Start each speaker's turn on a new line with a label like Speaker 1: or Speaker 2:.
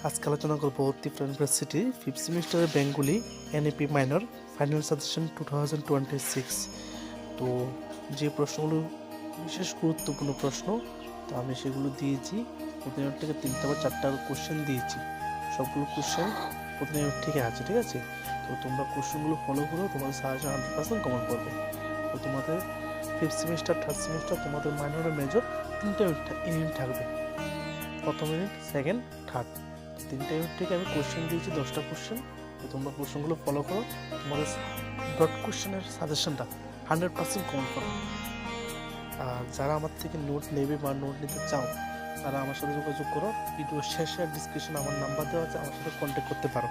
Speaker 1: আজকে আলোচনা করব ত্রিপুরা ইউনিভার্সিটি ফিফথ সেমিস্টারের ব্যাংকগুলি এনএপি মাইনর ফাইনাল সাজেশন 2026। তো যে প্রশ্নগুলো বিশেষ গুরুত্বপূর্ণ প্রশ্ন, তো আমি সেগুলো দিয়েছি। প্রতিনিয়ত থেকে 3টা বা 4টা কোশ্চেন দিয়েছি। সবগুলো কোশ্চেন প্রতিনিয়ত থেকে আছে, ঠিক আছে? তো তোমরা কোশ্চেনগুলো ফলো করো, তোমাদের সাজেশন 100% কমন করবে। তো তোমাদের ফিফথ সেমিস্টার, থার্ড সেমিস্টার, তোমাদের মাইনর আর মেজর 3টা ইউনিট থাকবে। প্রথম ইউনিট, সেকেন্ড, থার্ড, 3টা ইউনিট থেকে আমি কোশ্চেন দিয়েছি 10টা কোশ্চেন। তো তোমরা কোশ্চেনগুলো ফলো করো, তোমাদের ব্রড কোশ্চেনের সাজেশনটা 100% কমন করো। আর যারা আমার থেকে নোট নেবে বা নোট নিতে চাও, তারা আমার সাথে যোগাযোগ করো। ভিডিও শেষে ডিসক্রিপশনে আমার নাম্বার দেওয়া আছে, আমার সাথে কন্ট্যাক্ট করতে পারো।